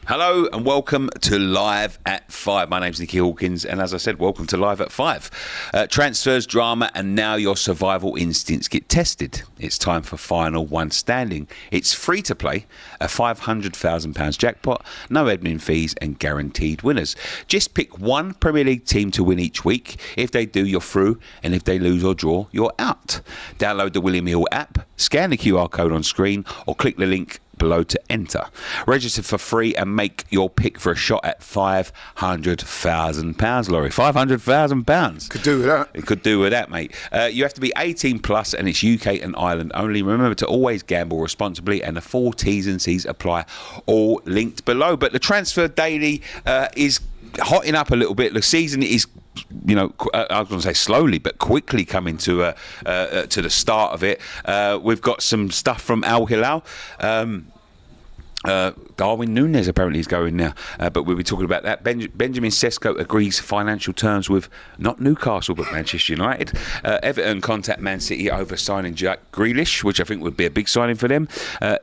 Hello and welcome to Live at 5. My name's Nicky Hawkins, and as I said, welcome to Live at 5. Transfers, drama, and now your survival instincts get tested. It's time for Final One Standing. It's free to play, a £500,000 jackpot, no admin fees, and guaranteed winners. Just pick one Premier League team to win each week. If they do, you're through, and if they lose or draw, you're out. Download the William Hill app, scan the QR code on screen, or click the link below to enter. Register for free and make your pick for a shot at £500,000, Laurie. £500,000. Could do with that. It could do with that, mate. You have to be 18 plus, and it's UK and Ireland only. Remember to always gamble responsibly, and the full T's and C's apply, all linked below. But the transfer daily is hotting up a little bit. The season is, I was going to say slowly, but quickly coming to the start of it. We've got some stuff from Al Hilal. Darwin Nunez apparently is going now, but we'll be talking about that. Benjamin Sesko agrees financial terms with not Newcastle but Manchester United. Everton contact Man City over signing Jack Grealish, which I think would be a big signing for them.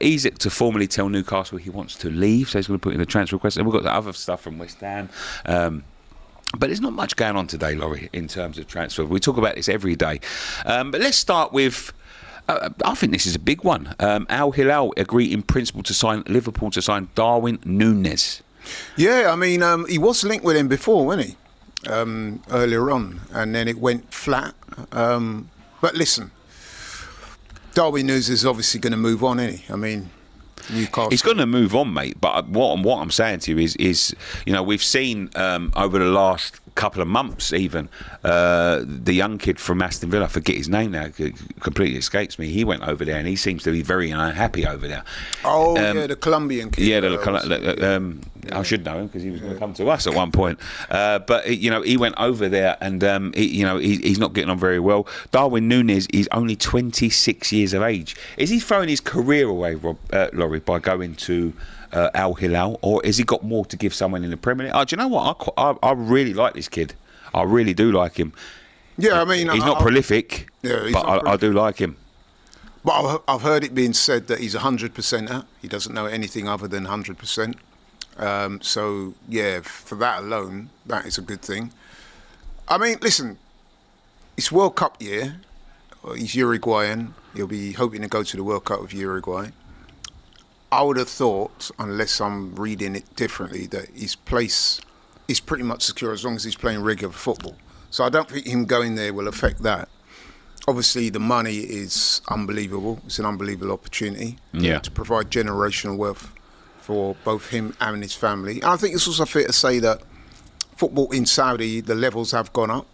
Isak to formally tell Newcastle he wants to leave, so he's going to put in a transfer request. And we've got the other stuff from West Ham. But there's not much going on today, Laurie, in terms of transfer. We talk about this every day. But let's start with, I think this is a big one. Al Hilal agree in principle to sign Liverpool to sign Darwin Nunez. Yeah, I mean, he was linked with him before, wasn't he? Earlier on, and then it went flat. But listen, Darwin Nunez is obviously going to move on, isn't he? I mean, Newcastle. He's going to move on, mate. But what I'm saying to you is we've seen over the last couple of months, even the young kid from Aston Villa, I forget his name now, completely escapes me. He went over there and he seems to be very unhappy over there. Oh, yeah, the Colombian kid. Yeah, I should know him because he was going to come to us at one point. But he went over there and he's not getting on very well. Darwin Nunez is only 26 years of age. Is he throwing his career away, Laurie, by going to Al Hilal, or has he got more to give someone in the Premier League? Do you know what? I really like this kid. I really do like him. Yeah, I mean, he's not prolific, but I do like him. But I've heard it being said that he's 100%er. He doesn't know anything other than 100%. So yeah, for that alone, that is a good thing. I mean, listen, it's World Cup year. He's Uruguayan. He'll be hoping to go to the World Cup with Uruguay. I would have thought, unless I'm reading it differently, that his place is pretty much secure as long as he's playing regular football. So I don't think him going there will affect that. Obviously, the money is unbelievable. It's an unbelievable opportunity to provide generational wealth for both him and his family. And I think it's also fair to say that football in Saudi, the levels have gone up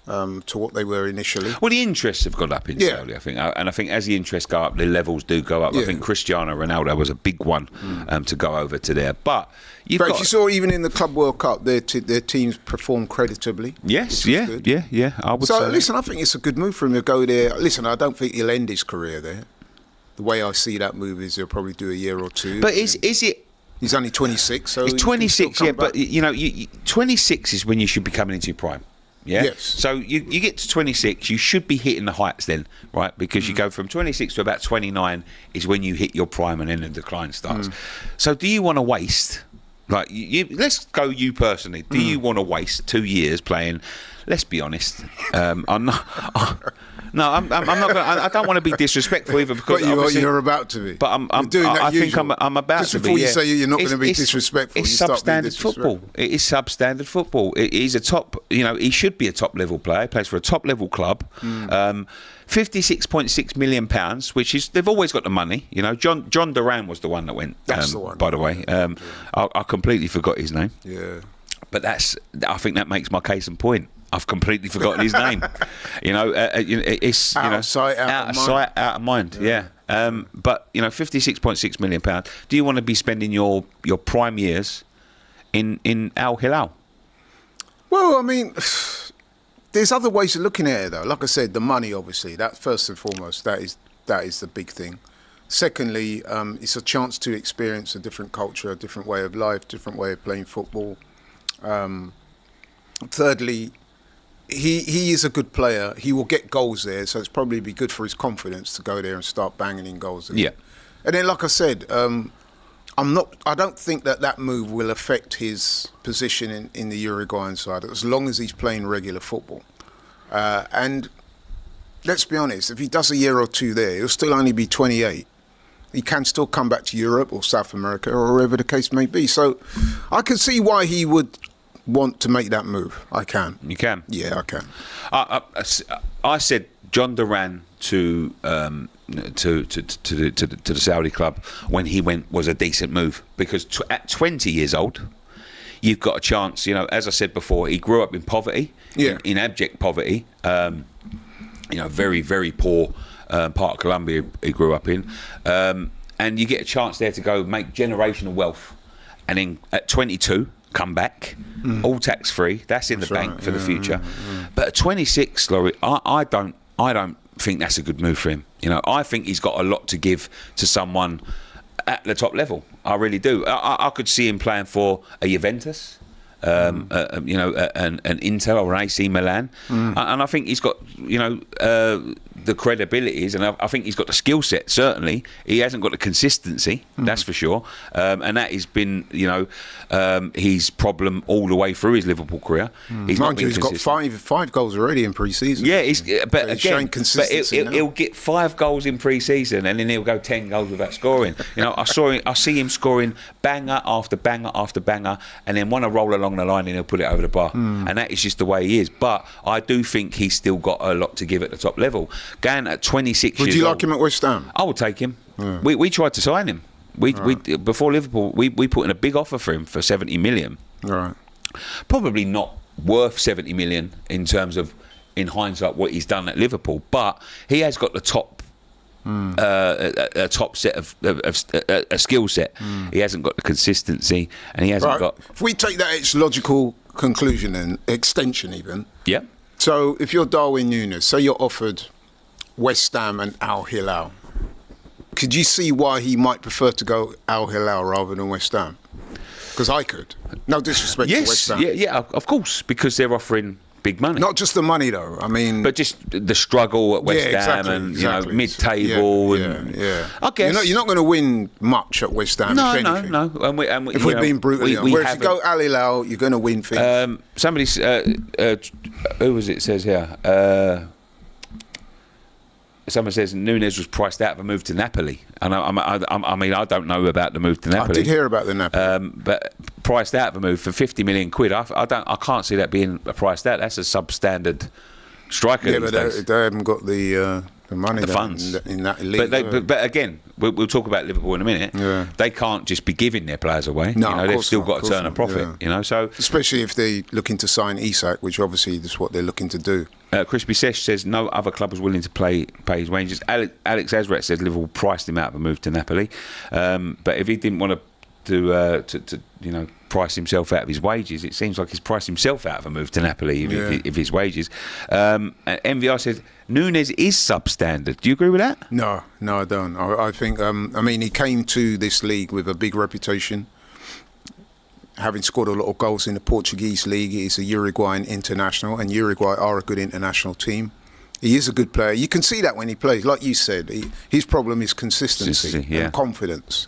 to what they were initially. Well, the interests have gone up in Saudi, I think. And I think as the interests go up, the levels do go up. I think Cristiano Ronaldo was a big one to go over to there. But if you saw, even in the Club World Cup, their teams performed creditably. Yes, I would say. So, listen, I think it's a good move for him to go there. Listen, I don't think he'll end his career there. The way I see that move is he'll probably do a year or two. But is it... He's only 26, so... He's 26, but, 26 is when you should be coming into your prime. Yeah. Yes. So you get to 26, you should be hitting the heights then, right? Because you go from 26 to about 29 is when you hit your prime, and then the decline starts. So do you want to waste, like, let's go you personally, do you want to waste 2 years playing, let's be honest, I'm not... No, I'm not going. I don't want to be disrespectful either, because you're about to be. But I think I'm about just to be. Just before you say you're not going to be disrespectful, it's substandard football. It is substandard football. He's a top. He should be a top level player. He plays for a top level club. £56.6 million, which is, they've always got the money. John Duran was the one that went. That's the one. By the way, I completely forgot his name. Yeah. But I think that makes my case in point. I've completely forgotten his name. It's out of sight, out of mind. Yeah. But £56.6 million. Do you want to be spending your prime years in Al Hilal? Well, I mean, there's other ways of looking at it, though. Like I said, the money, obviously, that first and foremost, that is the big thing. Secondly, it's a chance to experience a different culture, a different way of life, different way of playing football. Thirdly, he is a good player. He will get goals there, so it's probably be good for his confidence to go there and start banging in goals again. Yeah. And then, like I said, I don't think that move will affect his position in the Uruguayan side as long as he's playing regular football. And let's be honest, if he does a year or two there, he'll still only be 28. He can still come back to Europe or South America or wherever the case may be. So I can see why he would want to make that move. I can. You can? Yeah, I can. I said John Duran to the Saudi club when he went was a decent move, because at 20 years old, you've got a chance. You know, as I said before, he grew up in poverty, in abject poverty. Very, very poor part of Colombia he grew up in, and you get a chance there to go make generational wealth, and then at 22 come back, all tax free. That's in the bank for the future. But at 26, Laurie, I don't think that's a good move for him. You know, I think he's got a lot to give to someone at the top level. I really do. I could see him playing for a Juventus, an Inter or an AC Milan, and I think he's got the credibilities, and I think he's got the skill set. Certainly, he hasn't got the consistency. That's for sure, and that has been his problem all the way through his Liverpool career. He's got five goals already in pre-season. Yeah, but he's again, showing consistency he'll get 5 goals in pre-season, and then he'll go 10 goals without scoring. I see him scoring banger after banger after banger, and then want to roll along the line and he'll put it over the bar, and that is just the way he is. But I do think he's still got a lot to give at the top level. Gan at 26 years old. Would you like him at West Ham? I would take him. Yeah. We tried to sign him. We before Liverpool, we put in a big offer for him for 70 million. Right. Probably not worth 70 million in terms of, in hindsight, what he's done at Liverpool, but he has got the top a top set of a skill set. He hasn't got the consistency, and he hasn't got. If we take that its logical conclusion and extension, even. Yeah. So if you're Darwin Nunez, say you're offered West Ham and Al Hilal, could you see why he might prefer to go Al Hilal rather than West Ham? Because I could. No disrespect to West Ham. Yeah, of course, because they're offering big money. Not just the money, though. I mean, but just the struggle at West Ham and mid-table. Yeah. I guess you're not going to win much at West Ham. No. And if we're being brutally honest, whereas if you go Al Hilal, you're going to win things. Somebody, who was it? Says here. Someone says Nunez was priced out of a move to Napoli, and I mean I don't know about the move to Napoli. I did hear about the Napoli, but priced out of a move for 50 million quid. I can't see that being priced out. That's a substandard striker. Yeah, but they haven't got the money, the funds in that league. But again, we'll talk about Liverpool in a minute. Yeah. They can't just be giving their players away. No, they've still got to turn a profit. Yeah. So especially if they're looking to sign Isak, which obviously is what they're looking to do. Crispy Sesh says no other club was willing to pay his wages. Alex Azret says Liverpool priced him out of a move to Napoli, but if he didn't want to price himself out of his wages, it seems like he's priced himself out of a move to Napoli if his wages. MVR says Nunez is substandard. Do you agree with that? No, I don't. I think he came to this league with a big reputation, having scored a lot of goals in the Portuguese league. He's a Uruguayan international, and Uruguay are a good international team. He is a good player. You can see that when he plays. Like you said, his problem is consistency and confidence.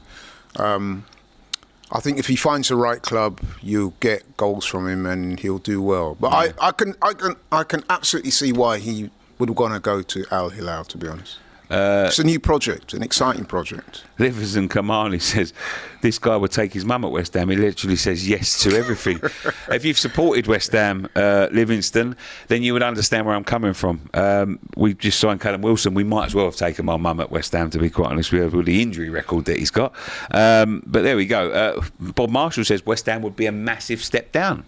I think if he finds the right club, you'll get goals from him and he'll do well. But I can absolutely see why he would want to go to Al Hilal, to be honest. It's a new project, an exciting project. Livers and Kamali says this guy would take his mum at West Ham. He literally says yes to everything. If you've supported West Ham, Livingston, then you would understand where I'm coming from. We've just signed Callum Wilson. We might as well have taken my mum at West Ham, to be quite honest with the injury record that he's got. But there we go. Bob Marshall says West Ham would be a massive step down.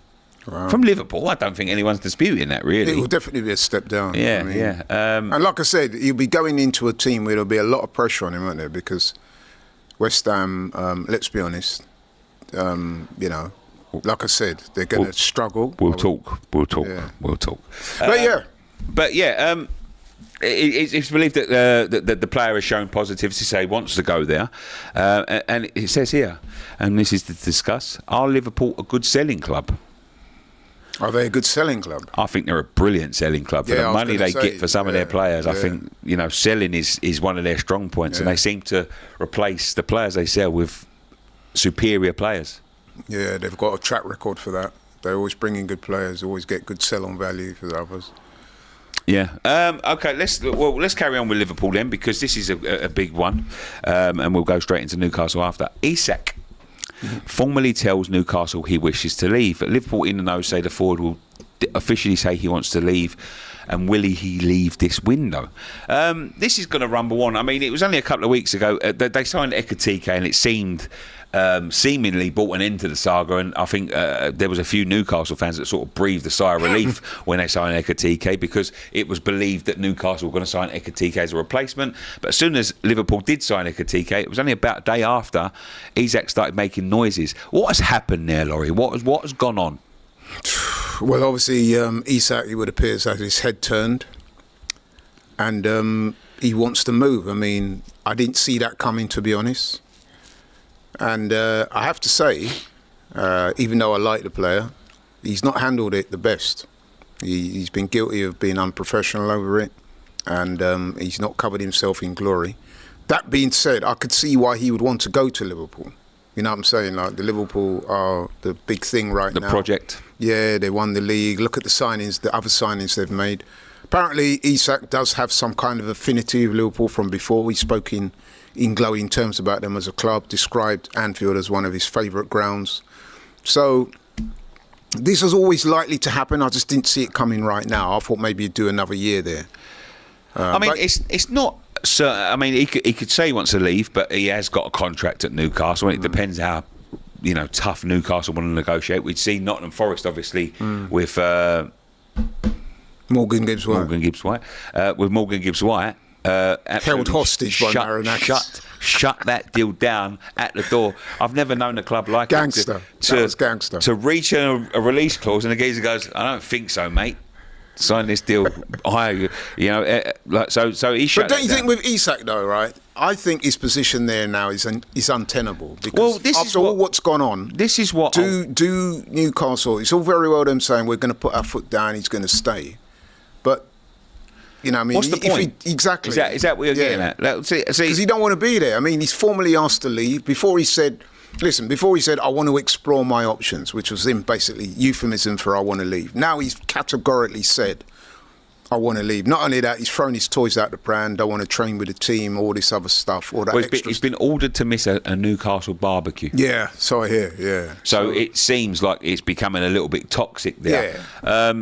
Wow. From Liverpool. I don't think anyone's disputing that, really. It will definitely be a step down. Yeah. And like I said, he'll be going into a team where there'll be a lot of pressure on him, won't there? Because West Ham, let's be honest, like I said, they're going to struggle. We'll talk. Yeah. We'll talk. But it's believed that the player has shown positives to say he wants to go there, and it says here, and this is to discuss: are Liverpool a good selling club? Are they a good selling club? I think they're a brilliant selling club for the money they get for some of their players. I think selling is one of their strong points, and they seem to replace the players they sell with superior players. Yeah, they've got a track record for that. They always bring in good players, always get good sell-on value for the others. Yeah. Okay. Let's carry on with Liverpool then, because this is a big one, and we'll go straight into Newcastle after. Isak formally tells Newcastle he wishes to leave. Liverpool in the know say the forward will officially say he wants to leave, and will he leave this window? This is going to rumble on. I mean, it was only a couple of weeks ago they signed Ekitike, and it seemed seemingly brought an end to the saga, and I think there was a few Newcastle fans that sort of breathed a sigh of relief when they signed Ekitike, because it was believed that Newcastle were going to sign Ekitike as a replacement. But as soon as Liverpool did sign Ekitike, it was only about a day after Isak started making noises. What has happened there, Laurie? What has gone on? Well, obviously, Isak, it would appear, has had his head turned, and he wants to move. I mean, I didn't see that coming, to be honest. And I have to say, even though I like the player, he's not handled it the best. He's been guilty of being unprofessional over it, and he's not covered himself in glory. That being said, I could see why he would want to go to Liverpool. You know what I'm saying? Like, the Liverpool are the big thing right now. The project. Yeah, they won the league. Look at the signings, the other signings they've made. Apparently, Isak does have some kind of affinity with Liverpool from before. We spoke in glowing terms about them as a club, described Anfield as one of his favourite grounds. So this was always likely to happen. I just didn't see it coming right now. I thought maybe he'd do another year there. I mean, it's not certain. I mean, he could say he wants to leave, but he has got a contract at Newcastle, and it depends how tough Newcastle want to negotiate. We'd see Nottingham Forest, obviously, with Morgan Gibbs-White. With Morgan Gibbs-White. Held hostage by Marinakis. Shut that deal down at the door. I've never known a club like gangster. Gangster. To reach a release clause, and the geezer goes, "I don't think so, mate. Sign this deal." So he shut. But don't you think with Isak though, right? I think his position there now is untenable, because after all what's gone on, this is what do Newcastle. It's all very well them saying we're going to put our foot down, he's going to stay, but. You know, I mean, what's the point? Exactly. Is that what you're getting at? Because he don't want to be there. I mean, he's formally asked to leave. Before he said, I want to explore my options, which was him basically euphemism for I want to leave. Now he's categorically said, I want to leave. Not only that, he's thrown his toys out the pram, don't want to train with the team, all this other stuff, all that he's been ordered to miss a Newcastle barbecue. Yeah, so I hear, yeah. So it seems like it's becoming a little bit toxic there. Yeah.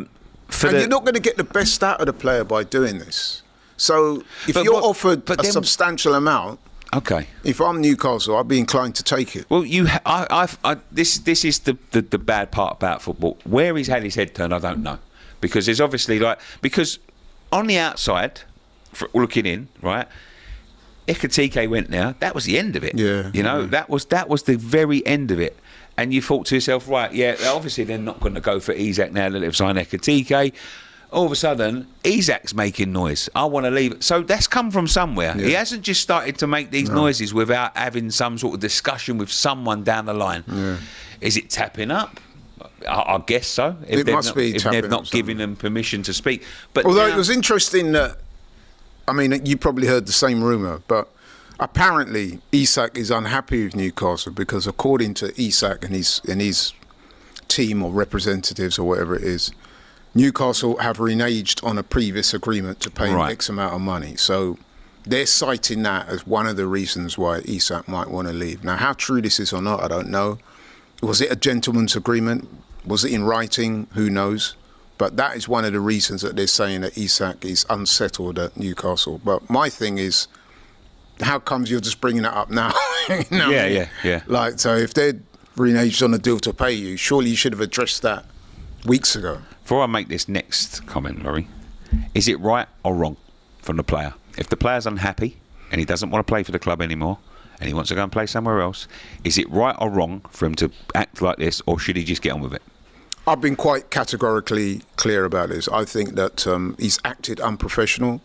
You're not going to get the best out of the player by doing this. So if you're offered a substantial amount, okay. If I'm Newcastle, I'd be inclined to take it. Well, this is the bad part about football. Where he's had his head turned, I don't know, because there's obviously because on the outside, looking in, right. Ekitike went there. That was the end of it. Yeah. That was the very end of it. And you thought to yourself, right, yeah, obviously they're not going to go for Isak now that they've signed Ekitike. All of a sudden, Isak's making noise. I want to leave. So that's come from somewhere. Yeah. He hasn't just started to make these noises without having some sort of discussion with someone down the line. Yeah. Is it tapping up? I guess so. If they've not given them permission to speak. But although it was interesting that, I mean, you probably heard the same rumour, but apparently, Isak is unhappy with Newcastle because, according to Isak and his team or representatives or whatever it is, Newcastle have reneged on a previous agreement to pay X amount of money. So they're citing that as one of the reasons why Isak might want to leave. Now, how true this is or not, I don't know. Was it a gentleman's agreement? Was it in writing? Who knows? But that is one of the reasons that they're saying that Isak is unsettled at Newcastle. But my thing is, how comes you're just bringing it up now? Yeah. Like, so if they're reneged on a deal to pay you, surely you should have addressed that weeks ago. Before I make this next comment, Laurie, is it right or wrong from the player? If the player's unhappy and he doesn't want to play for the club anymore and he wants to go and play somewhere else, is it right or wrong for him to act like this, or should he just get on with it? I've been quite categorically clear about this. I think that he's acted unprofessional.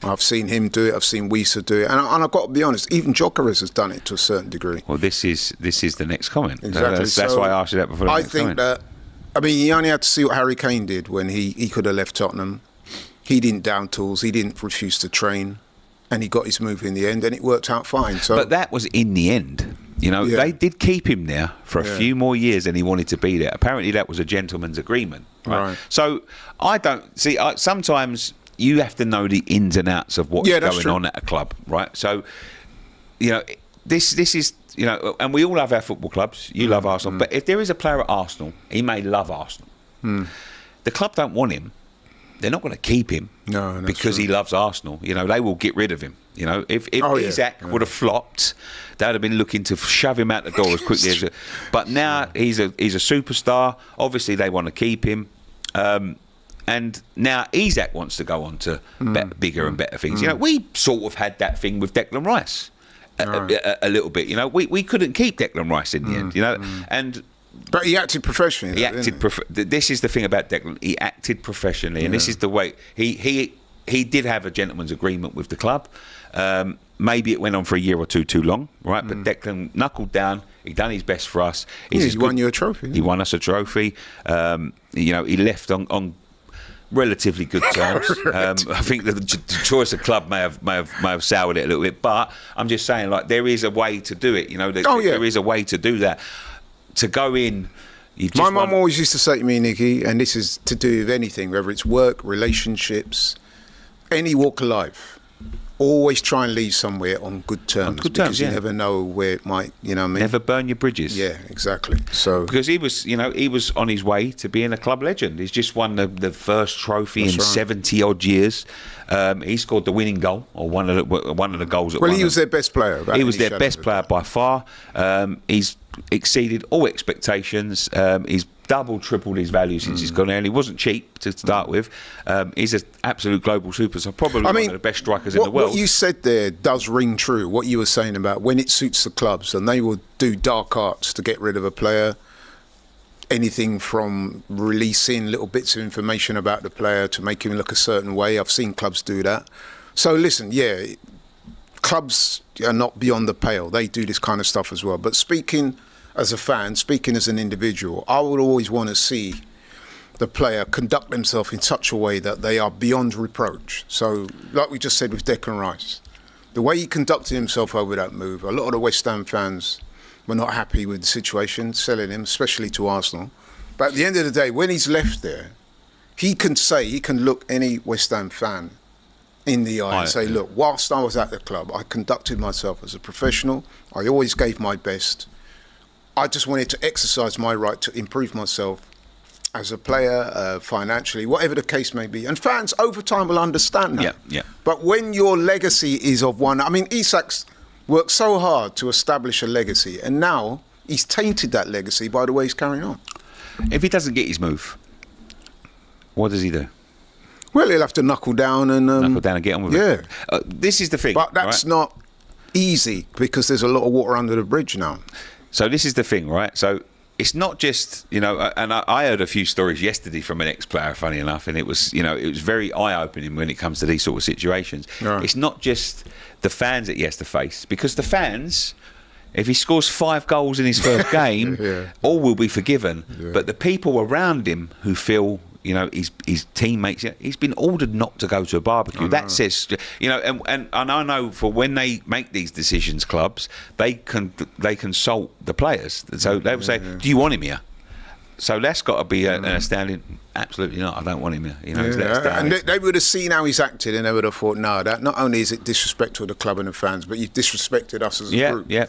I've seen him do it. I've seen Wisa do it, and I've got to be honest. Even Gyökeres has done it to a certain degree. Well, this is the next comment. Exactly. That's why I asked you that before. I think that. I mean, you only had to see what Harry Kane did when he could have left Tottenham. He didn't down tools. He didn't refuse to train, and he got his move in the end, and it worked out fine. So, but that was in the end. You know, Yeah. they did keep him there for a few more years and he wanted to be there. Apparently that was a gentleman's agreement. Right. So I don't see, sometimes you have to know the ins and outs of what's going on at a club, right? So, you know, this is, you know, and we all love our football clubs. You love Arsenal. But if there is a player at Arsenal, he may love Arsenal. The club don't want him. They're not going to keep him because he loves Arsenal. You know, they will get rid of him. You know, if Isak would have flopped, they'd have been looking to shove him out the door as quickly as. But now he's a superstar. Obviously, they want to keep him, and now Isak wants to go on to bigger and better things. You know, we sort of had that thing with Declan Rice a little bit. You know, we couldn't keep Declan Rice in the end. You know, and. But he acted professionally. This is the thing about Declan. He acted professionally, and this is the way he did have a gentleman's agreement with the club. Maybe it went on for a year or two too long, right? But Declan knuckled down. He done his best for us. He won you a trophy. He won us a trophy. You know, he left on relatively good terms. I think the choice of club may have soured it a little bit. But I'm just saying, like, there is a way to do it. You know, there is a way to do that. To go in, my mum always used to say to me, Nicky, and this is to do with anything, whether it's work, relationships, any walk of life, always try and leave somewhere on good terms. Because you never know where it might, you know what I mean? Never burn your bridges. Yeah, exactly. So because he was on his way to being a club legend. He's just won the first trophy in 70 odd years. He scored the winning goal, or one of the goals. Well, he was their best player. He was their best player by far. He's exceeded all expectations. He's doubled, tripled his value since he's gone there. And he wasn't cheap to start with. He's an absolute global superstar, probably one of the best strikers in the world. What you said there does ring true. What you were saying about when it suits the clubs, and they will do dark arts to get rid of a player. Anything from releasing little bits of information about the player to make him look a certain way. I've seen clubs do that. So listen, clubs are not beyond the pale. They do this kind of stuff as well. But speaking as a fan, speaking as an individual, I would always want to see the player conduct themselves in such a way that they are beyond reproach. So, like we just said with Declan Rice, the way he conducted himself over that move, a lot of the West Ham fans were not happy with the situation, selling him, especially to Arsenal. But at the end of the day, when he's left there, he can look any West Ham fan in the eye and say, look, whilst I was at the club, I conducted myself as a professional. I always gave my best. I just wanted to exercise my right to improve myself as a player, financially, whatever the case may be. And fans over time will understand that. Yeah. But when your legacy is of one... I mean, Isak's worked so hard to establish a legacy, and now he's tainted that legacy by the way he's carrying on. If he doesn't get his move, what does he do? Well, he'll have to knuckle down and get on with it. This is the thing. But that's not easy because there's a lot of water under the bridge now. So this is the thing, right? So it's not just, you know, and I heard a few stories yesterday from an ex-player, funny enough, and it was, you know, it was very eye-opening when it comes to these sort of situations. Right. It's not just the fans that he has to face, because the fans, if he scores 5 goals in his first game, all will be forgiven. Yeah. But the people around him who feel, you know, his teammates, he's been ordered not to go to a barbecue. That says, you know, and I know for when they make these decisions, clubs, they consult the players. So they will say, do you want him here? So that's got to be an astounding. Absolutely not. I don't want him here. You know, and they would have seen how he's acted, and they would have thought, no, that not only is it disrespectful to the club and the fans, but you've disrespected us as a group. Yeah.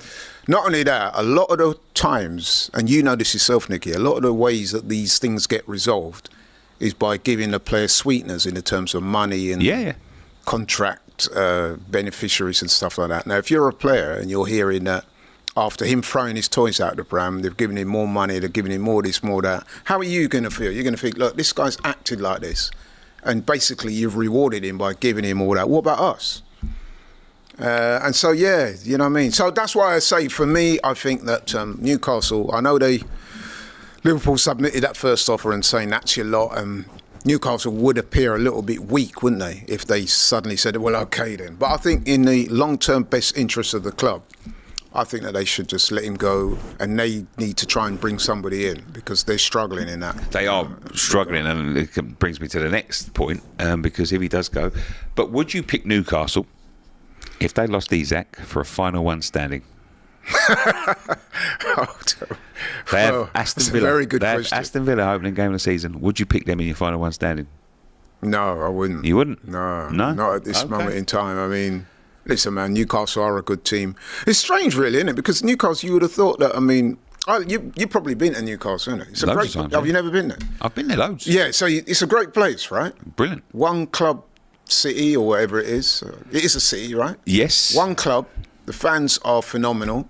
Not only that, a lot of the times, and you know this yourself, Nicky, a lot of the ways that these things get resolved is by giving the players sweeteners in the terms of money and contract beneficiaries and stuff like that. Now, if you're a player and you're hearing that after him throwing his toys out of the pram, they've given him more money, they're giving him more this, more that, how are you going to feel? You're going to think, look, this guy's acted like this, and basically you've rewarded him by giving him all that. What about us? And so, you know what I mean? So that's why I say, for me, I think that Newcastle, I know Liverpool submitted that first offer and saying that's your lot, and Newcastle would appear a little bit weak, wouldn't they, if they suddenly said, well, okay then. But I think in the long-term best interest of the club, I think that they should just let him go, and they need to try and bring somebody in because they're struggling in that. They are struggling, and it brings me to the next point, because if he does go, but would you pick Newcastle if they lost Isak for a final one standing? They have Aston Villa. Very good they have question. Aston Villa opening game of the season. Would you pick them in your final one standing? No, I wouldn't. You wouldn't? No, No? not at this Okay. moment in time. I mean, listen, man, Newcastle are a good team. It's strange, really, isn't it? Because Newcastle, you would have thought that. I mean, you've probably been to Newcastle, isn't it? It's a Loads great. of times, Have yeah. you never been there? I've been there loads. Yeah, so it's a great place, right? Brilliant. One club city or whatever it is. It is a city, right? Yes. One club. The fans are phenomenal.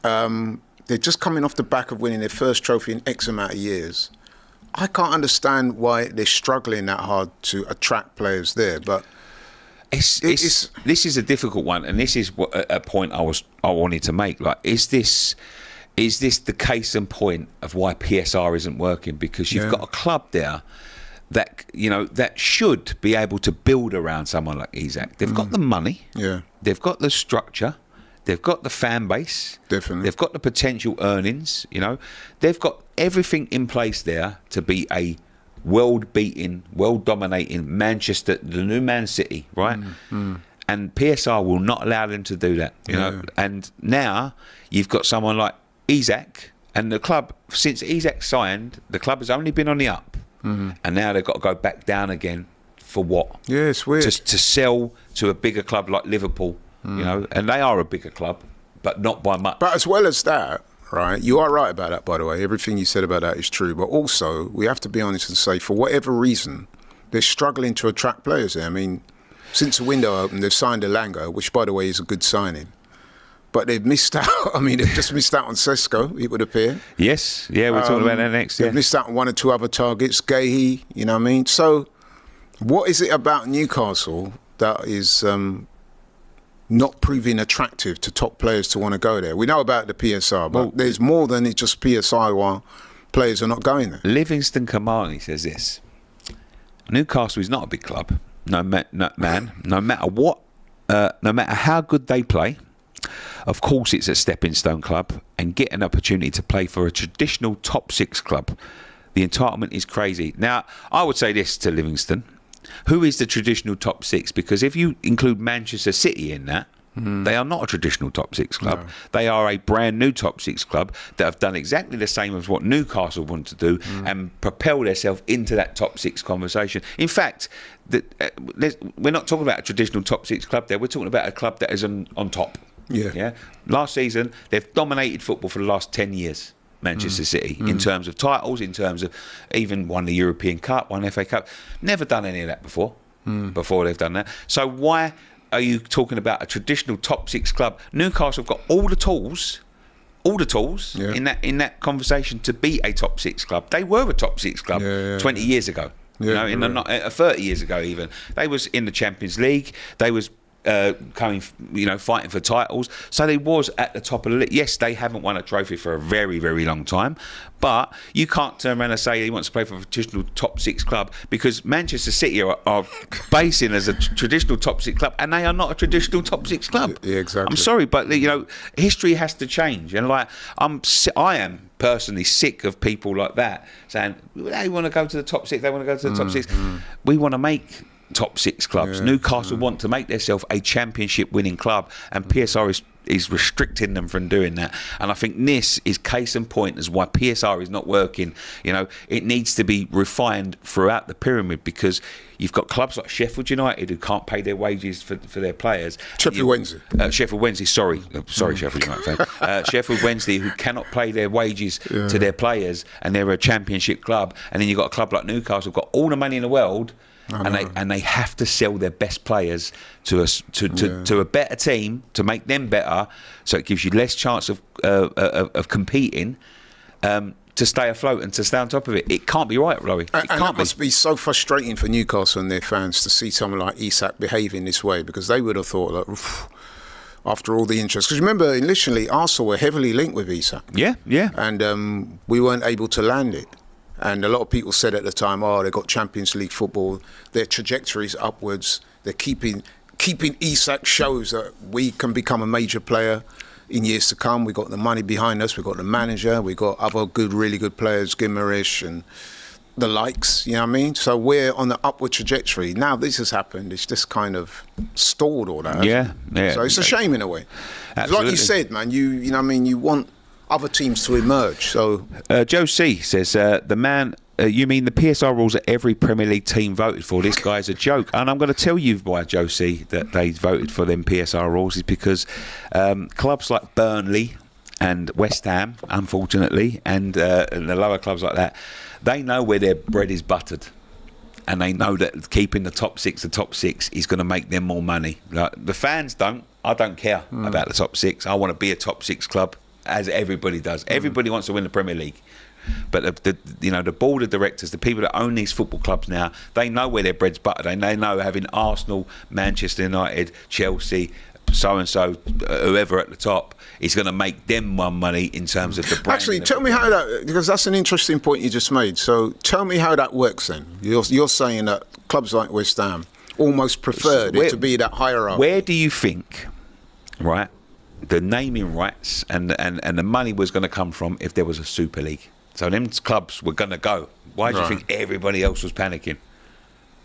They're just coming off the back of winning their first trophy in X amount of years. I can't understand why they're struggling that hard to attract players there, but This is a difficult one, and this is a point I wanted to make. Like, is this the case and point of why PSR isn't working? Because you've got a club there that that should be able to build around someone like Isak. They've got the money, they've got the structure, they've got the fan base, Definitely. they've got the potential earnings. They've got everything in place there to be a world-beating, world-dominating Manchester, the new Man City, right? And PSR will not allow them to do that, you know. And now you've got someone like Isak, and the club, since Isak signed, the club has only been on the up, and now they've got to go back down again for what? Yeah, it's weird. To sell to a bigger club like Liverpool, and they are a bigger club, but not by much. But as well as that, right, you are right about that, by the way. Everything you said about that is true. But also, we have to be honest and say, for whatever reason, they're struggling to attract players there. I mean, since the window opened, they've signed Elanga, which, by the way, is a good signing. But they've missed out. I mean, they've just missed out on Sesko, it would appear. Yes, yeah, we're talking about that next. They've missed out on one or two other targets, Gahey, you know what I mean? So, what is it about Newcastle that is not proving attractive to top players to want to go there? We know about the PSR, but there's more than it's just PSR why players are not going there. Livingston Kamani says this: Newcastle is not a big club. No matter what, no matter how good they play. Of course, it's a stepping stone club, and get an opportunity to play for a traditional top six club. The entitlement is crazy. Now, I would say this to Livingston: who is the traditional top six? Because if you include Manchester City in that, they are not a traditional top six club. No. They are a brand new top six club that have done exactly the same as what Newcastle want to do and propel themselves into that top six conversation. In fact, we're not talking about a traditional top six club there. We're talking about a club that is on top. Yeah. Last season, they've dominated football for the last 10 years. Manchester City, in terms of titles, in terms of even won the European Cup, won FA Cup. Never done any of that before. Before they've done that. So why are you talking about a traditional top six club? Newcastle have got all the tools in that conversation to be a top six club. They were a top six club 20 years ago. 30 years ago even. They was in the Champions League. They was fighting for titles. So they was at the top of the list. Yes, they haven't won a trophy for a very, very long time, but you can't turn around and say he wants to play for a traditional top six club, because Manchester City are basing as a traditional top six club, and they are not a traditional top six club. Yeah, exactly. I'm sorry, but history has to change, and I am personally sick of people like that saying they want to go to the top six. They want to go to the top six. We want to make top six clubs. Newcastle want to make themselves a championship winning club, and PSR is restricting them from doing that. And I think this is case in point as why PSR is not working. It needs to be refined throughout the pyramid, because you've got clubs like Sheffield United who can't pay their wages for their players. Sheffield Wednesday, sorry Sheffield United fan. Sheffield Wednesday, who cannot pay their wages to their players, and they're a championship club. And then you've got a club like Newcastle who've got all the money in the world, and they have to sell their best players to a better team to make them better, so it gives you less chance of competing, to stay afloat and to stay on top of it. It can't be right, Rowie. It must be so frustrating for Newcastle and their fans to see someone like Isak behaving this way, because they would have thought after all the interest, because remember initially Arsenal were heavily linked with Isak. Yeah. And we weren't able to land it. And a lot of people said at the time, they've got Champions League football, their trajectory is upwards, they're keeping Isak shows that we can become a major player in years to come. We've got the money behind us, we've got the manager, we've got other really good players, Guimaraes and the likes, you know what I mean? So we're on the upward trajectory. Now this has happened. It's just kind of stalled all that. Yeah. So it's a shame in a way. Absolutely. Like you said, man, you know what I mean? You want other teams to emerge. So Joe C says, the man... you mean the PSR rules that every Premier League team voted for? This guy's a joke. And I'm going to tell you why, Joe C, that they voted for them PSR rules is because clubs like Burnley and West Ham, unfortunately, and the lower clubs like that, they know where their bread is buttered. And they know that keeping the top six is going to make them more money. Like, the fans don't. I don't care about the top six. I want to be a top six club, as everybody does. Everybody wants to win the Premier League. But the board of directors, the people that own these football clubs now, they know where their bread's buttered. And they know having Arsenal, Manchester United, Chelsea, so-and-so, whoever at the top, is going to make them more money in terms of the brand. Actually, tell me how that, because that's an interesting point you just made. So tell me how that works then. You're saying that clubs like West Ham almost preferred it to be that hierarchy. Where do you think, right, the naming rights and the money was going to come from if there was a Super League? So them clubs were going to go. Why do you think everybody else was panicking?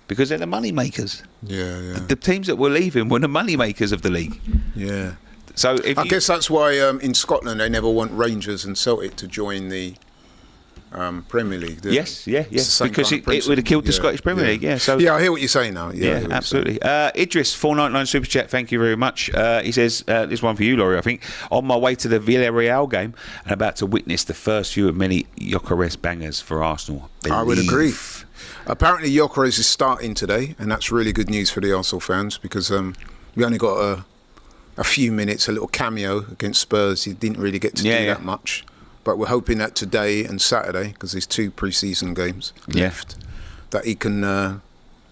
Because they're the money makers. Yeah. The teams that were leaving were the money makers of the league. Yeah. So I guess that's why in Scotland they never want Rangers and Celtic to join the Premier League. Yes, because it would have killed the Scottish Premier League. Yeah, so I hear what you're saying now. Yeah, absolutely. Idris 499 super chat. Thank you very much. He says this one for you, Laurie. I think on my way to the Villarreal game and about to witness the first few of many Gyökeres bangers for Arsenal. I would agree. Apparently, Gyökeres is starting today, and that's really good news for the Arsenal fans because we only got a few minutes, a little cameo against Spurs. He didn't really get to do that much. But we're hoping that today and Saturday, because there's 2 pre-season games left, that he can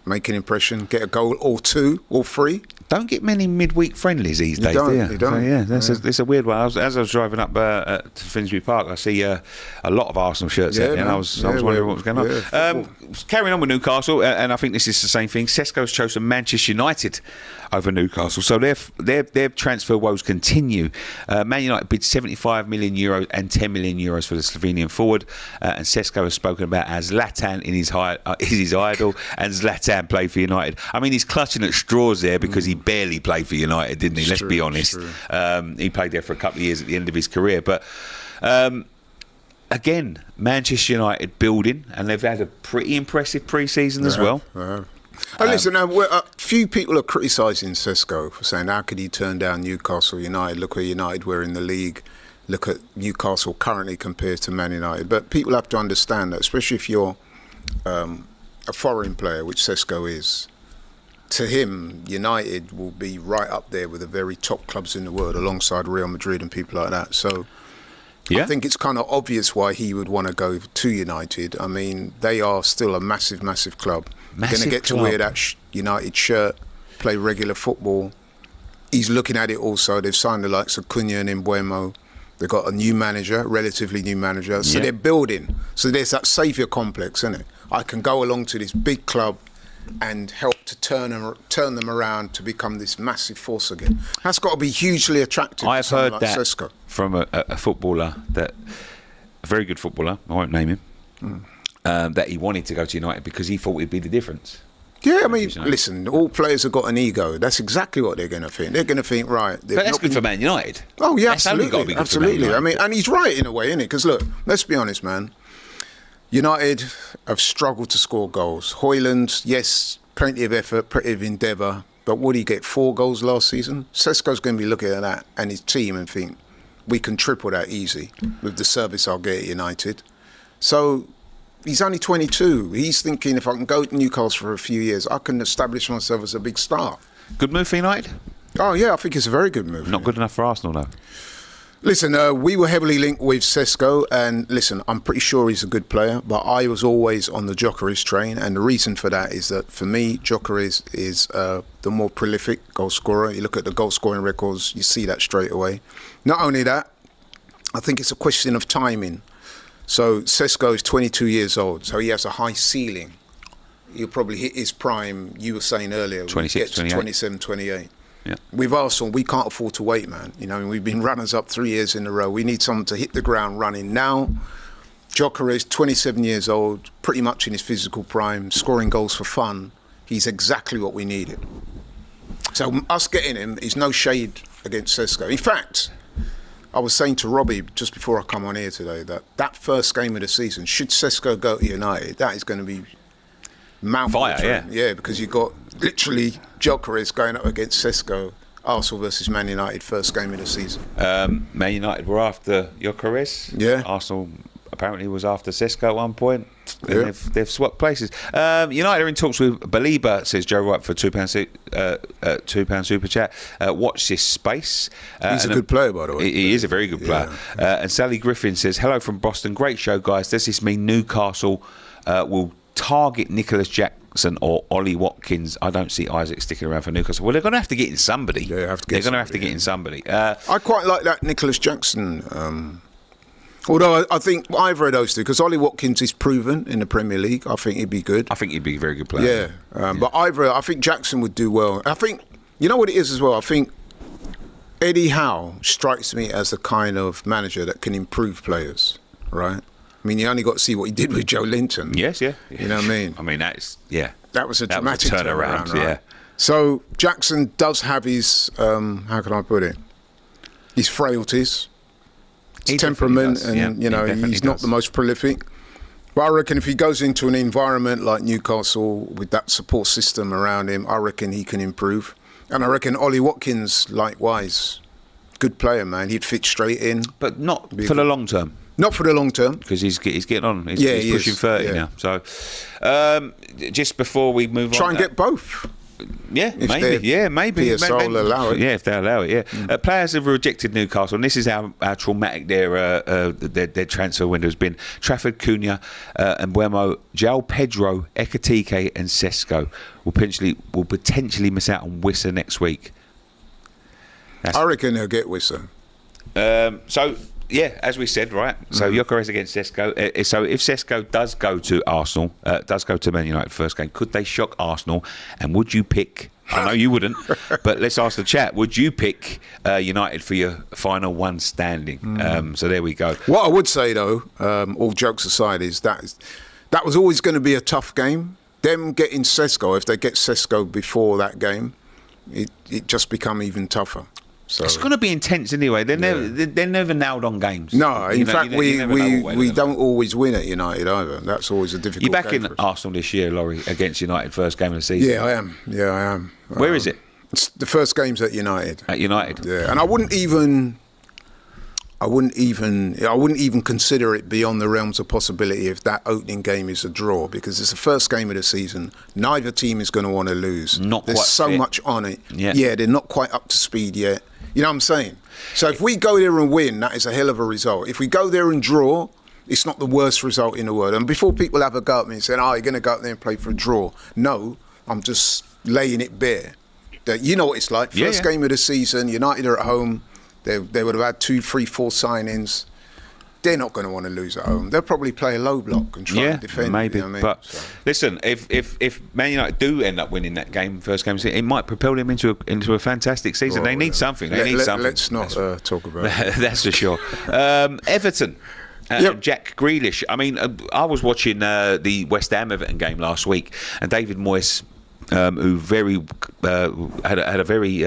make an impression, get a goal or 2 or 3. Don't get many midweek friendlies these days, do you? You don't. So, that's a weird one. As I was driving up to Finsbury Park, I see a lot of Arsenal shirts there, and I was wondering what was going on. Carrying on with Newcastle, and I think this is the same thing. Sesko's chosen Manchester United over Newcastle, so their transfer woes continue. Man United bid €75 million and €10 million for the Slovenian forward, and Sesko has spoken about as Zlatan is his idol, and Zlatan played for United. I mean, he's clutching at straws there because he barely played for United, didn't he? Let's be honest. He played there for a couple of years at the end of his career, but again, Manchester United building, and they've had a pretty impressive pre-season as well. Listen, a few people are criticising Sesko for saying, how could he turn down Newcastle United? Look where United were in the league. Look at Newcastle currently compared to Man United. But people have to understand that, especially if you're a foreign player, which Sesko is, to him, United will be right up there with the very top clubs in the world, alongside Real Madrid and people like that. So I think it's kind of obvious why he would want to go to United. I mean, they are still a massive, massive club. Going to get to wear that United shirt, play regular football. He's looking at it also. They've signed the likes of Cunha and Mbeumo. They've got a new manager, relatively new manager. So they're building. So there's that saviour complex, isn't it? I can go along to this big club and help to turn them around to become this massive force again. That's got to be hugely attractive. I've heard like that Sesko. From a footballer, a very good footballer, I won't name him, that he wanted to go to United because he thought it'd be the difference. Yeah, I mean, listen, all players have got an ego. That's exactly what they're going to think. They're going to think, right. But that's good for Man United. Oh, yeah, that's absolutely. Absolutely. I mean, and he's right in a way, isn't it? Because look, let's be honest, man. United have struggled to score goals. Højlund, yes, plenty of effort, plenty of endeavour. But what did he get? 4 goals last season? Sesko's going to be looking at that and his team and think, we can triple that easy with the service I'll get at United. So he's only 22. He's thinking, if I can go to Newcastle for a few years, I can establish myself as a big star. Good move for United? Oh, yeah, I think it's a very good move. Not good enough for Arsenal, though. Listen, we were heavily linked with Sesko, and listen, I'm pretty sure he's a good player, but I was always on the Gyökeres train, and the reason for that is that, for me, Gyökeres is the more prolific goal scorer. You look at the goal scoring records, you see that straight away. Not only that, I think it's a question of timing. So Sesko is 22 years old, so he has a high ceiling. He'll probably hit his prime, you were saying earlier, 26, 28. 27, 28. Yeah. With Arsenal, we can't afford to wait, man. You know, we've been runners-up 3 years in a row. We need someone to hit the ground running now. Gyökeres, 27 years old, pretty much in his physical prime, scoring goals for fun. He's exactly what we needed. So us getting him is no shade against Sesko. In fact, I was saying to Robbie just before I come on here today that first game of the season, should Sesko go to United, that is going to be mouth-watering. Fire, yeah, because you've got literally Gyökeres going up against Sesko. Arsenal versus Man United, first game of the season. Man United were after Gyökeres. Yeah. Arsenal apparently was after Sesko at one point. Yeah. They've swapped places. United are in talks with Belieber, says Joe Wright for £2 super chat. Watch this space. He's a good player, by the way. He is a very good player. And Sally Griffin says, hello from Boston. Great show, guys. Does this mean Newcastle will target Nicholas Jackson or Ollie Watkins? I don't see Isak sticking around for Newcastle. Well, they're going to have to get in somebody. Yeah, they're going to have to get in somebody. I quite like that Nicholas Jackson. Although I think either of those two, because Ollie Watkins is proven in the Premier League, I think he'd be good. I think he'd be a very good player. Yeah, but I think Jackson would do well. I think, you know what it is as well? I think Eddie Howe strikes me as the kind of manager that can improve players, right? I mean, you only got to see what he did with Joe Linton. Yes, yeah. You know what I mean? I mean, that was a dramatic turnaround, right? Yeah. So Jackson does have his, how can I put it? His frailties. His temperament, and he's not the most prolific. But I reckon if he goes into an environment like Newcastle with that support system around him, I reckon he can improve. And I reckon Ollie Watkins, likewise, good player, man. He'd fit straight in, but not for the long term. Not for the long term, because he's getting on. He's pushing 30 now. So, just before we move on, try and get both. Yeah, maybe. PSL will allow it. Yeah, if they allow it, yeah. Players have rejected Newcastle, and this is how traumatic their transfer window has been. Trafford, Cunha, and Buemo, João Pedro, Ekatike, and Sesko will potentially miss out on Wissa next week. I reckon they'll get Wissa. Yeah, as we said, right? So Gyökeres against Sesko. So if Sesko does go to Arsenal, does go to Man United first game, could they shock Arsenal? And would you pick? I know you wouldn't, but let's ask the chat. Would you pick United for your final one standing? So there we go. What I would say, though, all jokes aside, is that was always going to be a tough game. Them getting Sesko, if they get Sesko before that game, it just become even tougher. So it's going to be intense anyway. They're never nailed on games. No, in fact, we don't always win at United either. That's always a difficult. You're back game in Arsenal this year, Laurie, against United first game of the season. Yeah, I am. Where is it? It's the first game's at United. At United. Yeah, and I wouldn't even consider it beyond the realms of possibility if that opening game is a draw, because it's the first game of the season. Neither team is going to want to lose. There's so much on it. Yeah, they're not quite up to speed yet. You know what I'm saying? So if we go there and win, that is a hell of a result. If we go there and draw, it's not the worst result in the world. And before people have a go at me and saying, you're going to go out there and play for a draw. No, I'm just laying it bare. That you know what it's like. First game of the season, United are at home. They would have had 2, 3, 4 signings. They're not going to want to lose at home. They'll probably play a low block and try and defend. Maybe. You know what I mean? But listen, if Man United do end up winning that game, first game, it might propel them into a fantastic season. They need something. Let's not talk about it. That's for sure. Everton. Jack Grealish. I mean, I was watching the West Ham Everton game last week, and David Moyes, who had a very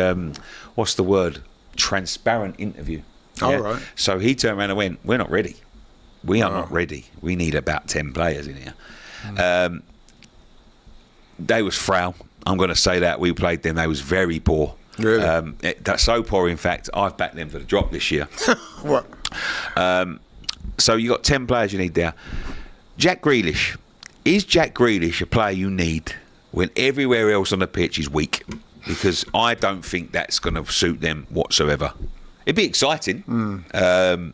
what's the word? Transparent interview. All right. So he turned around and went, "We're not ready. We are not ready. We need about 10 players in here." They was frail. I'm going to say that. We played them. They was very poor. Really? That's so poor. In fact, I've backed them for the drop this year. What? So you got 10 players you need there. Jack Grealish. Is Jack Grealish a player you need when everywhere else on the pitch is weak? Because I don't think that's going to suit them whatsoever. It'd be exciting. On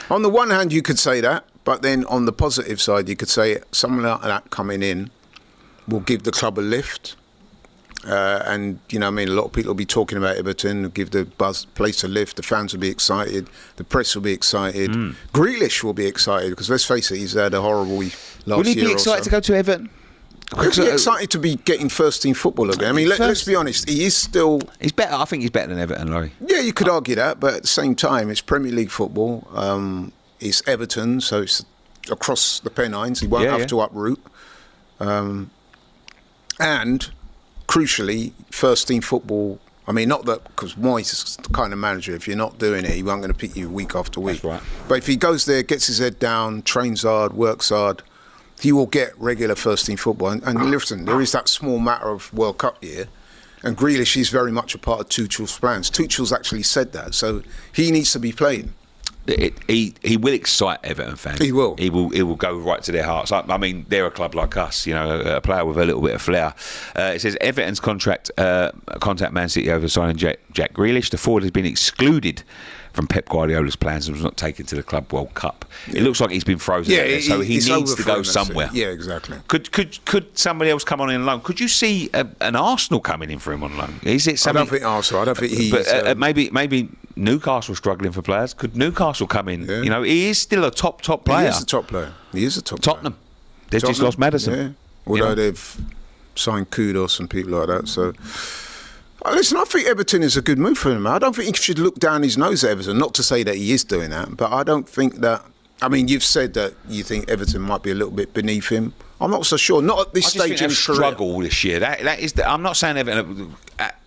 the one hand, you could say that, but then on the positive side, you could say someone like that coming in will give the club a lift. And, you know what I mean, a lot of people will be talking about Everton, give the place a lift, the fans will be excited, the press will be excited. Grealish will be excited, because let's face it, he's had a horrible last year. Will he be excited to go to Everton? He'll be excited to be getting first-team football again. I mean, let's be honest, he is still... He's better. I think he's better than Everton, Laurie. Yeah, you could argue that, but at the same time, it's Premier League football. It's Everton, so it's across the Pennines. He won't have to uproot. And crucially, first team football. I mean, not that, because Moyes is the kind of manager, if you're not doing it, he won't going to pick you week after week. That's right. But if he goes there, gets his head down, trains hard, works hard, he will get regular first team football. And listen, there is that small matter of World Cup year, and Grealish is very much a part of Tuchel's plans. Tuchel's actually said that, so he needs to be playing. He will excite Everton fans. He will. He will go right to their hearts. I mean, they're a club like us, a player with a little bit of flair. It says Everton's contact Man City over signing Jack Grealish. The forward has been excluded from Pep Guardiola's plans and was not taken to the Club World Cup. Yeah. It looks like he's been frozen. Yeah, so he needs to go somewhere. Yeah, exactly. Could somebody else come on in loan? Could you see an Arsenal coming in for him on loan? Is it something? I don't think Arsenal. I don't think he's. But maybe Newcastle struggling for players. Could Newcastle come in? Yeah. He is still a top player. He is a top player. Tottenham. They've just lost Maddison. Yeah. Although they've signed Kudos and people like that. So. Listen, I think Everton is a good move for him. I don't think he should look down his nose at Everton. Not to say that he is doing that, but I don't think that. I mean, you've said that you think Everton might be a little bit beneath him. I'm not so sure. Not at this stage in his career. Struggle this year. That is. I'm not saying Everton.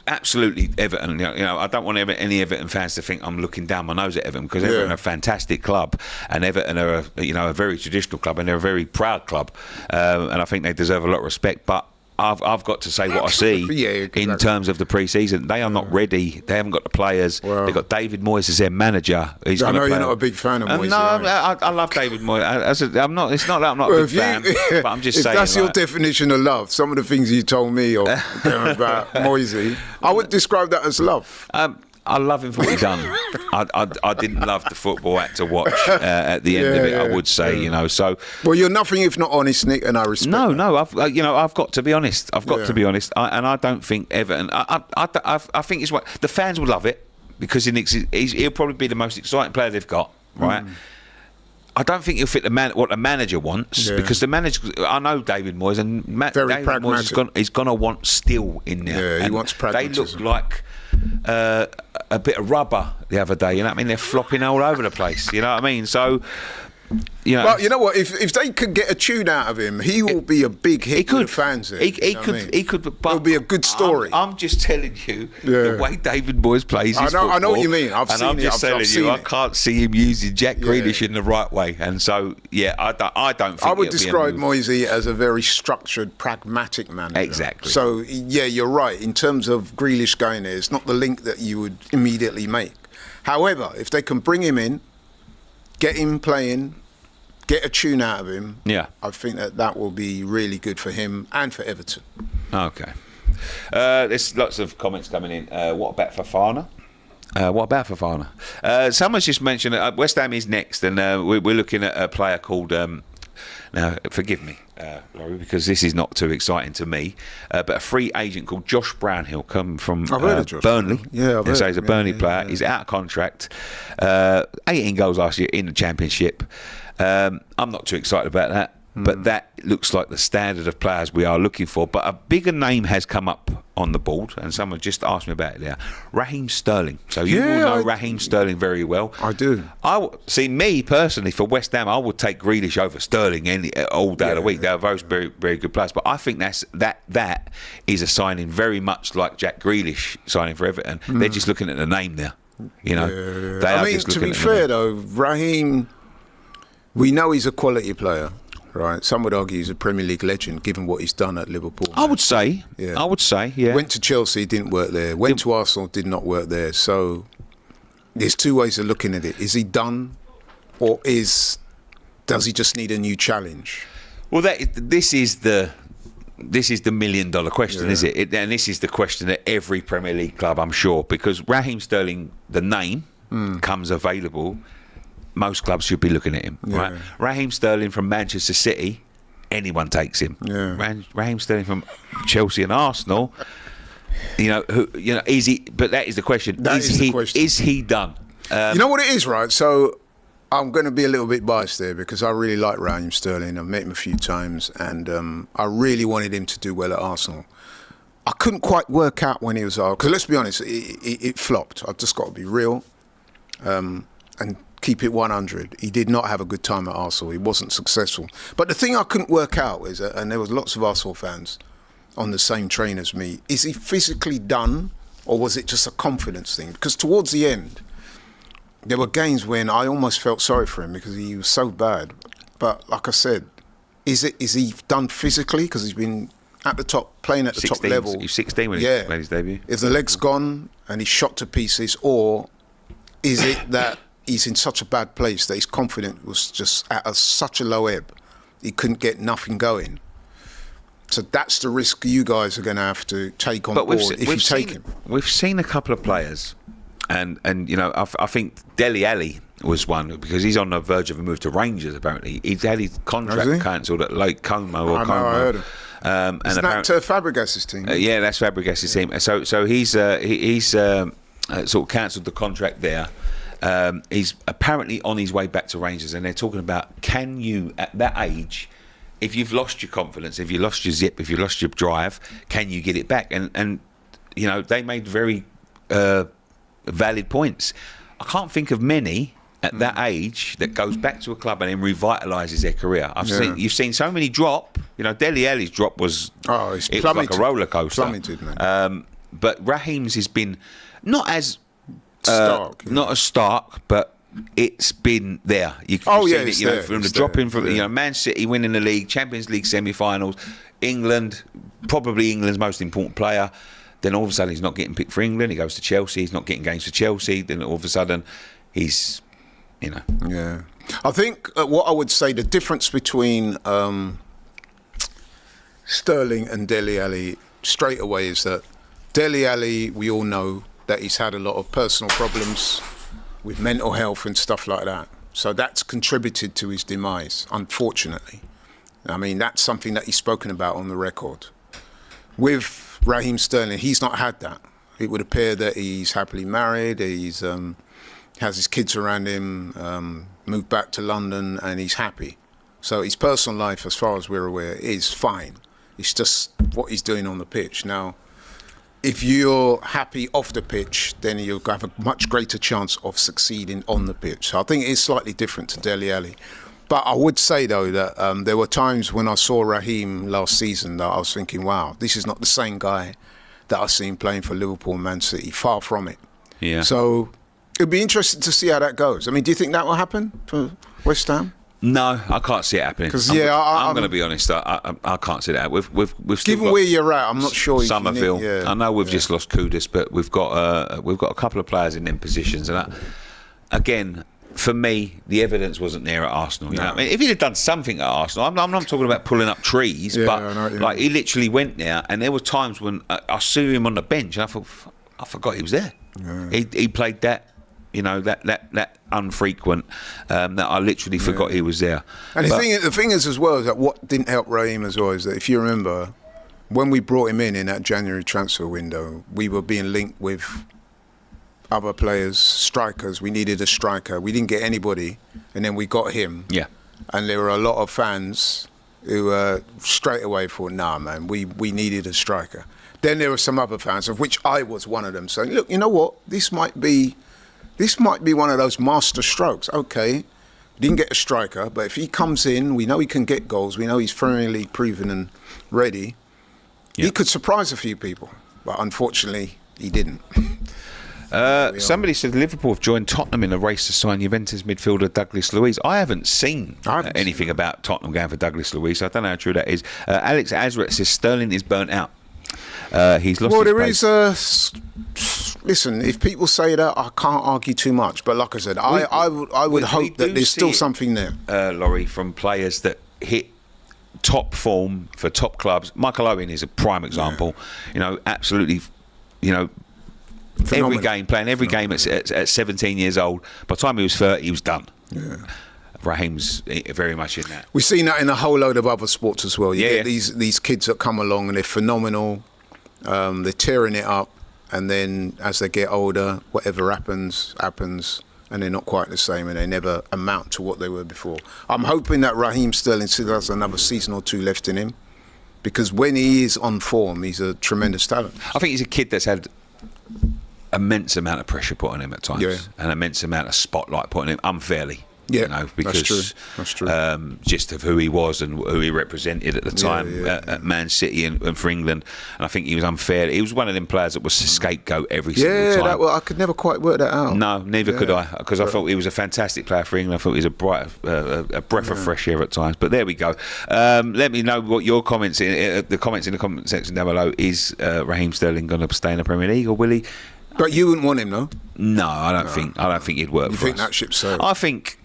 Absolutely, Everton. I don't want any Everton fans to think I'm looking down my nose at Everton, because Everton are a fantastic club, and Everton are a very traditional club, and they're a very proud club, and I think they deserve a lot of respect. But I've got to say what I see in terms of the pre-season. They are not ready. They haven't got the players. Well, they've got David Moyes as their manager. I know you're not a big fan of Moyes. No, I love David Moyes. I'm not. It's not that I'm not a big fan, but I'm just saying. If that's your definition of love, some of the things you told me about Moyes, I would describe that as love. I love him for what he's done. I didn't love the football I had to watch at the end of it. I would say, So well, you're nothing if not honest, Nick, and I respect. No. I've got to be honest. I've got to be honest, and I don't think Everton. I think it's what the fans will love it, because he'll probably be the most exciting player they've got. Right. I don't think he'll fit what the manager wants, because the manager. I know David Moyes, and David Moyes is going to want steel in there. Yeah, he wants pragmatism. They look like a bit of rubber the other day. You know what I mean? They're flopping all over the place. You know what I mean? So. Well, you know what? If they could get a tune out of him, he will be a big hit for the fans. He could. But it'll be a good story. I'm just telling you the way David Moyes plays his football. I know what you mean. I've seen it. I can't see him using Jack Grealish in the right way, and so I don't think. I would describe Moyes as a very structured, pragmatic manager. Exactly. So you're right. In terms of Grealish going there, it's not the link that you would immediately make. However, if they can bring him in, get him playing, get a tune out of him. Yeah, I think that will be really good for him and for Everton. Okay. There's lots of comments coming in. What about Fofana? Someone's just mentioned that West Ham is next, and we're looking at a player called. Now, forgive me, Laurie, because this is not too exciting to me, but a free agent called Josh Brownhill, come from Burnley. Yeah, I've heard he's a Burnley player. Yeah. He's out of contract. 18 goals last year in the Championship. I'm not too excited about that, but that looks like the standard of players we are looking for. But a bigger name has come up on the board, and someone just asked me about it there. Raheem Sterling. So you will know Raheem Sterling very well. I do. See, me personally, for West Ham, I would take Grealish over Sterling all day of the week. They're both very, very good players. But I think that is a signing very much like Jack Grealish signing for Everton. They're just looking at the name there. They are just looking to be fair though, Raheem, we know he's a quality player. Right, some would argue he's a Premier League legend, given what he's done at Liverpool. I would say, yeah. Went to Chelsea, didn't work there. Went to Arsenal, did not work there. So there's two ways of looking at it. Is he done, or does he just need a new challenge? Well, this is the $1 million question, is it? And this is the question that every Premier League club, I'm sure, because Raheem Sterling, the name, comes available. Most clubs should be looking at him, right? Raheem Sterling from Manchester City, anyone takes him. Yeah. Raheem Sterling from Chelsea and Arsenal, is he? But that is the question. Is he done? You know what it is, right? So I'm going to be a little bit biased there, because I really like Raheem Sterling. I've met him a few times, and I really wanted him to do well at Arsenal. I couldn't quite work out when he was because let's be honest, it flopped. I've just got to be real, and keep it 100. He did not have a good time at Arsenal. He wasn't successful. But the thing I couldn't work out is, and there was lots of Arsenal fans on the same train as me, is he physically done or was it just a confidence thing? Because towards the end, there were games when I almost felt sorry for him because he was so bad. But like I said, is he done physically? Because he's been at the top, playing at the 16, top level. He was 16 when he made his debut. Is the leg's gone and he's shot to pieces, or is it that he's in such a bad place that his confidence was just at such a low ebb, he couldn't get nothing going? So that's the risk you guys are going to have to take on board if you take him. We've seen a couple of players, and you know, I think Dele Alli was one because he's on the verge of a move to Rangers. Apparently, he's had his contract cancelled at Lake Como or I Como. I heard him. And isn't that Fabregas's team? Yeah, that's Fabregas's team. So he's sort of cancelled the contract there. He's apparently on his way back to Rangers, and they're talking about, can you at that age, if you've lost your confidence, if you lost your zip, if you lost your drive, can you get it back? And you know, they made very valid points. I can't think of many at that age that goes back to a club and then revitalises their career. You've seen so many drop. You know, Dele Alli's drop was it's it was like a roller coaster. Plummeted, man. But Raheem's has been not as stark, not as stark, but it's been there. You've seen it, you know, from the dropping from you know, Man City winning the league, Champions League semi-finals, England, probably England's most important player. Then all of a sudden he's not getting picked for England. He goes to Chelsea. He's not getting games for Chelsea. Then all of a sudden he's, you know. Yeah. I think what I would say, the difference between Sterling and Dele Alli straight away is that Dele Alli, we all know that he's had a lot of personal problems with mental health and stuff like that. So that's contributed to his demise, unfortunately. I mean, that's something that he's spoken about on the record. With Raheem Sterling, he's not had that. It would appear that he's happily married, he's has his kids around him, moved back to London, and he's happy. So his personal life, as far as we're aware, is fine. It's just what he's doing on the pitch. Now, if you're happy off the pitch, then you'll have a much greater chance of succeeding on the pitch. So I think it is slightly different to Dele Alli. But I would say, though, that there were times when I saw Raheem last season that I was thinking, wow, this is not the same guy that I've seen playing for Liverpool and Man City. Far from it. Yeah. So it'd be interesting to see how that goes. I mean, do you think that will happen for West Ham? No, I can't see it happening. Because I'm going to be honest. I can't see that. We've still given got where you're at, I'm not sure. Somerville. I know we've just lost Kudus, but we've got a couple of players in them positions, and again, for me, the evidence wasn't there at Arsenal. You know? I mean, if he'd have done something at Arsenal, I'm not talking about pulling up trees, but like he literally went there, and there were times when I saw him on the bench, and I thought, I forgot he was there. Yeah. He played that. You know, that unfrequent that I literally forgot he was there. And the thing is as well, is that what didn't help Raheem as well is that if you remember, when we brought him in that January transfer window, we were being linked with other players, strikers. We needed a striker. We didn't get anybody, and then we got him. Yeah. And there were a lot of fans who straight away thought, nah, man, we needed a striker. Then there were some other fans, of which I was one of them, saying, look, you know what, this might be one of those master strokes. Okay, didn't get a striker, but if he comes in, we know he can get goals. We know he's Premier League proven and ready. Yep. He could surprise a few people, but unfortunately, he didn't. Somebody said Liverpool have joined Tottenham in a race to sign Juventus midfielder Douglas Luiz. I haven't seen anything about Tottenham going for Douglas Luiz. I don't know how true that is. Alex Azret says Sterling is burnt out. He's lost. Well, there is. Listen, if people say that, I can't argue too much. But like I said, I would hope that there's still something there. Laurie, from players that hit top form for top clubs. Michael Owen is a prime example. Yeah. You know, absolutely. You know, phenomenal. Playing every game at 17 years old. By the time he was 30, he was done. Yeah. Raheem's very much in that. We've seen that in a whole load of other sports as well. You get these kids that come along and they're phenomenal. They're tearing it up. And then as they get older, whatever happens, and they're not quite the same, and they never amount to what they were before. I'm hoping that Raheem Sterling still has another season or two left in him, because when he is on form, he's a tremendous talent. I think he's a kid that's had immense amount of pressure put on him at times, Yeah. an immense amount of spotlight put on him unfairly. Yeah, you know, because that's true. Just of who he was and who he represented at the time at Man City and for England, and I think he was unfair. He was one of them players that was a scapegoat every single time. I could never quite work that out. No, neither could I, because I thought he was a fantastic player for England. I thought he was a breath of fresh air at times. But there we go. Let me know what your comments in the comment section down below. Is Raheem Sterling going to stay in the Premier League, or will he? But you wouldn't want him, no? No, I don't think he'd work. You for think us. that ship's sailed? I think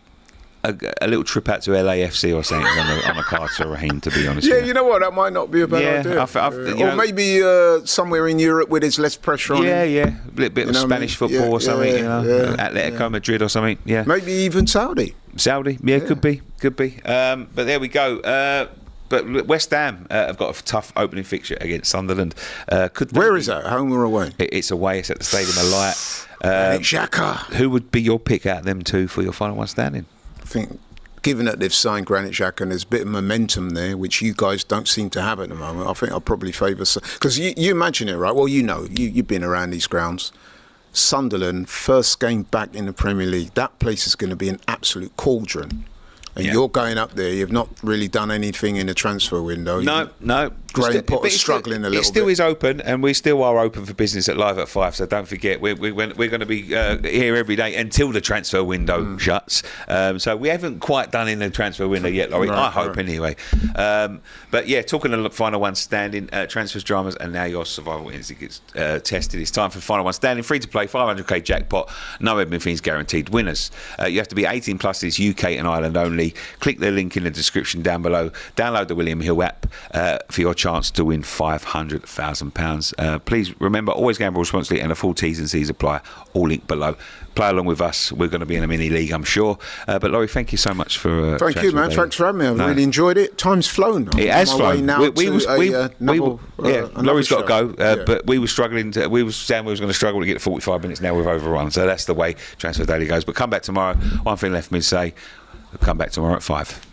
a little trip out to LAFC or something on a card for Raheem, to be honest. Yeah, with you know what? That might not be a bad idea. Or maybe somewhere in Europe where there's less pressure on him. Yeah, a little bit of Spanish football or something. Atletico Madrid or something. Yeah, maybe even Saudi. Could be. But there we go. But West Ham have got a tough opening fixture against Sunderland. Where is that? Home or away? It's away. It's at the Stadium of Light. Xhaka. Who would be your pick out of them two for your final one standing? I think, given that they've signed Granit Xhaka and there's a bit of momentum there, which you guys don't seem to have at the moment, I think I'll probably favour... Because you imagine it, right? Well, you know, you've been around these grounds. Sunderland, first game back in the Premier League, that place is going to be an absolute cauldron. And you're going up there, you've not really done anything in the transfer window. No. Graham Potter's struggling a little bit. It still is open, and we still are open for business at Live at 5, so don't forget, we're going to be here every day until the transfer window shuts. So we haven't quite done in the transfer window yet, Laurie. I hope anyway. But yeah, talking of the final one standing, transfers, dramas, and now your survival instinct gets tested. It's time for the final one standing. Free to play, 500k jackpot, no admin fees guaranteed. Winners. You have to be 18 plus. It's UK and Ireland only. Click the link in the description down below. Download the William Hill app for your chance to win £500,000. Please remember, always gamble responsibly, and the full T's and C's apply. All link below. Play along with us. We're going to be in a mini league, I'm sure. But Laurie, thank you so much for. Thank you, man. Thanks for having me. I've really enjoyed it. Time's flown. It has flown. Laurie's got to go, but we were struggling. We were saying we was going to struggle to get 45 minutes. Now we've overrun, so that's the way Transfer Daily goes. But come back tomorrow. One thing left for me to say: come back tomorrow at 5.